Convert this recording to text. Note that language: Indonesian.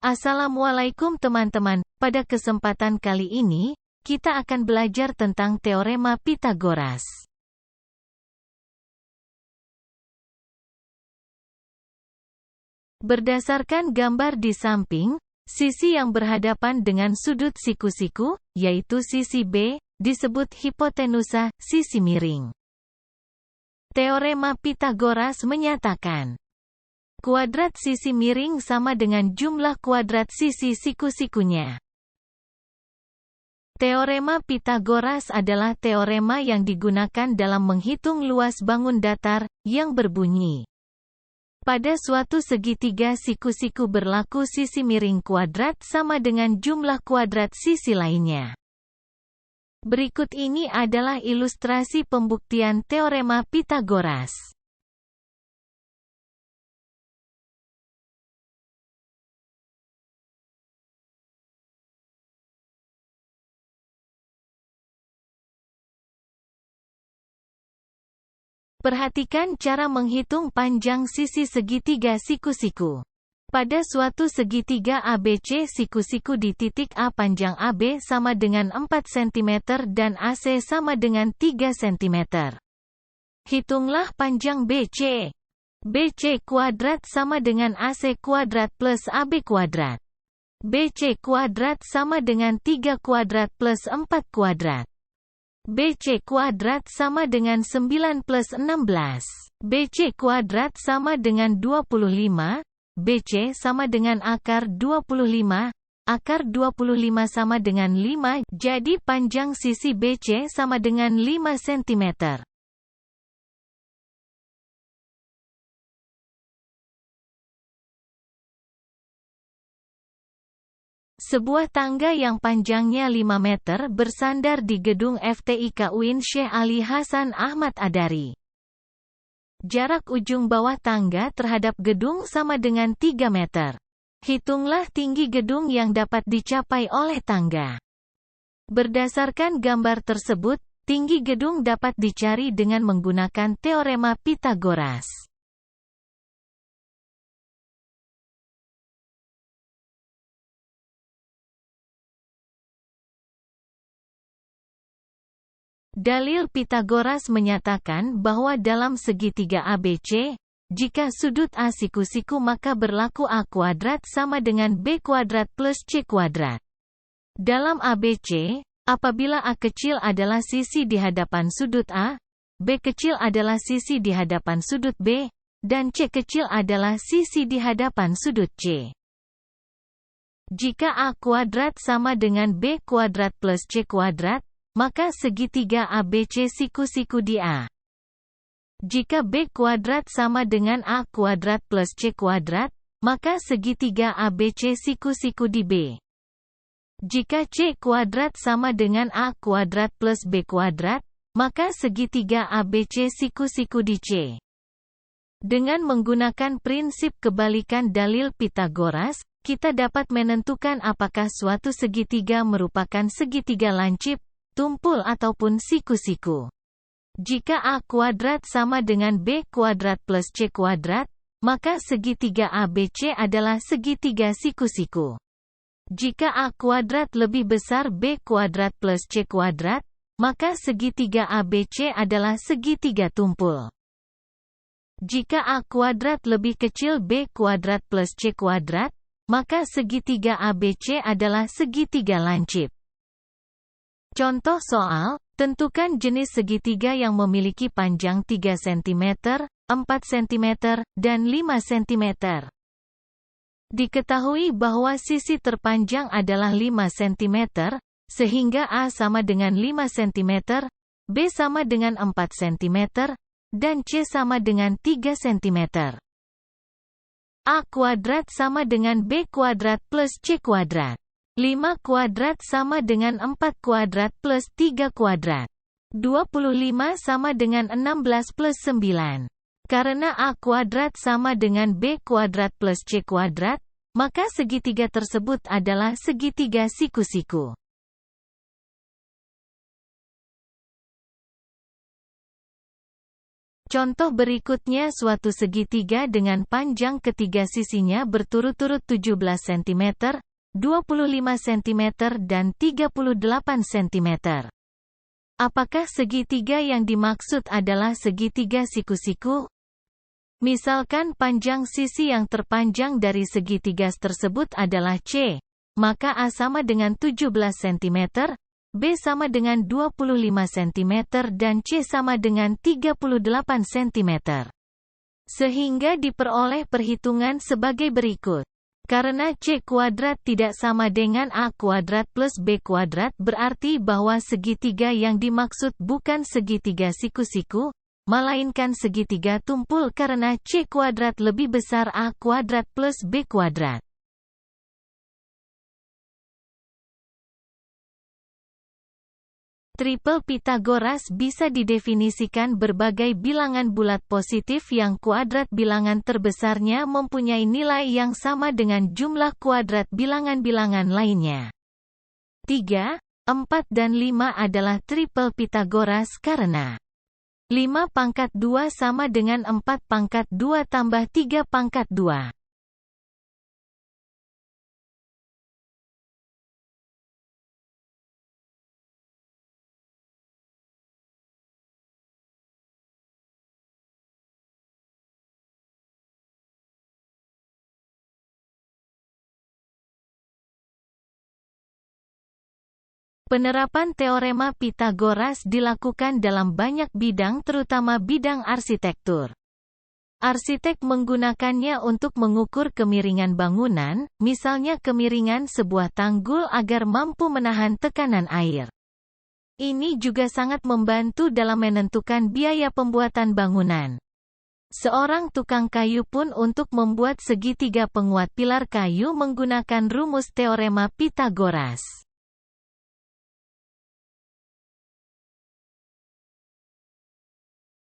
Assalamualaikum teman-teman, pada kesempatan kali ini, kita akan belajar tentang Teorema Pythagoras. Berdasarkan gambar di samping, sisi yang berhadapan dengan sudut siku-siku, yaitu sisi B, disebut hipotenusa, sisi miring. Teorema Pythagoras menyatakan kuadrat sisi miring sama dengan jumlah kuadrat sisi siku-sikunya. Teorema Pythagoras adalah teorema yang digunakan dalam menghitung luas bangun datar, yang berbunyi, pada suatu segitiga siku-siku berlaku sisi miring kuadrat sama dengan jumlah kuadrat sisi lainnya. Berikut ini adalah ilustrasi pembuktian teorema Pythagoras. Perhatikan cara menghitung panjang sisi segitiga siku-siku. Pada suatu segitiga ABC siku-siku di titik A panjang AB sama dengan 4 cm dan AC sama dengan 3 cm. Hitunglah panjang BC. BC kuadrat sama dengan AC kuadrat plus AB kuadrat. BC kuadrat sama dengan 3 kuadrat plus 4 kuadrat. BC kuadrat sama dengan 9 plus 16. BC kuadrat sama dengan 25. BC sama dengan akar 25. Akar 25 sama dengan 5. Jadi panjang sisi BC sama dengan 5 cm. Sebuah tangga yang panjangnya 5 meter bersandar di gedung FTIK UIN Syekh Ali Hasan Ahmad Adari. Jarak ujung bawah tangga terhadap gedung sama dengan 3 meter. Hitunglah tinggi gedung yang dapat dicapai oleh tangga. Berdasarkan gambar tersebut, tinggi gedung dapat dicari dengan menggunakan teorema Pythagoras. Dalil Pythagoras menyatakan bahwa dalam segitiga ABC, jika sudut A siku-siku maka berlaku A kuadrat sama dengan B kuadrat plus C kuadrat. Dalam ABC, apabila A kecil adalah sisi di hadapan sudut A, B kecil adalah sisi di hadapan sudut B, dan C kecil adalah sisi di hadapan sudut C. Jika A kuadrat sama dengan B kuadrat plus C kuadrat, maka segitiga ABC siku-siku di A. Jika B kuadrat sama dengan A kuadrat plus C kuadrat, maka segitiga ABC siku-siku di B. Jika C kuadrat sama dengan A kuadrat plus B kuadrat, maka segitiga ABC siku-siku di C. Dengan menggunakan prinsip kebalikan dalil Pythagoras, kita dapat menentukan apakah suatu segitiga merupakan segitiga lancip, tumpul ataupun siku-siku. Jika A kuadrat sama dengan B kuadrat plus C kuadrat, maka segitiga ABC adalah segitiga siku-siku. Jika A kuadrat lebih besar B kuadrat plus C kuadrat, maka segitiga ABC adalah segitiga tumpul. Jika A kuadrat lebih kecil B kuadrat plus C kuadrat, maka segitiga ABC adalah segitiga lancip. Contoh soal, tentukan jenis segitiga yang memiliki panjang 3 cm, 4 cm, dan 5 cm. Diketahui bahwa sisi terpanjang adalah 5 cm, sehingga A sama dengan 5 cm, B sama dengan 4 cm, dan C sama dengan 3 cm. A kuadrat sama dengan B kuadrat plus C kuadrat. 5 kuadrat sama dengan 4 kuadrat plus 3 kuadrat. 25 sama dengan 16 plus 9. Karena A kuadrat sama dengan B kuadrat plus C kuadrat, maka segitiga tersebut adalah segitiga siku-siku. Contoh berikutnya suatu segitiga dengan panjang ketiga sisinya berturut-turut 17 cm, 25 cm dan 38 cm. Apakah segitiga yang dimaksud adalah segitiga siku-siku? Misalkan panjang sisi yang terpanjang dari segitiga tersebut adalah C, maka A sama dengan 17 cm, B sama dengan 25 cm dan C sama dengan 38 cm. Sehingga diperoleh perhitungan sebagai berikut. Karena C kuadrat tidak sama dengan A kuadrat plus B kuadrat, berarti bahwa segitiga yang dimaksud bukan segitiga siku-siku, melainkan segitiga tumpul karena C kuadrat lebih besar A kuadrat plus B kuadrat. Triple Pitagoras bisa didefinisikan berbagai bilangan bulat positif yang kuadrat bilangan terbesarnya mempunyai nilai yang sama dengan jumlah kuadrat bilangan-bilangan lainnya. 3, 4 dan 5 adalah triple Pitagoras karena 5 pangkat 2 sama dengan 4 pangkat 2 tambah 3 pangkat 2. Penerapan teorema Pitagoras dilakukan dalam banyak bidang terutama bidang arsitektur. Arsitek menggunakannya untuk mengukur kemiringan bangunan, misalnya kemiringan sebuah tanggul agar mampu menahan tekanan air. Ini juga sangat membantu dalam menentukan biaya pembuatan bangunan. Seorang tukang kayu pun untuk membuat segitiga penguat pilar kayu menggunakan rumus teorema Pitagoras.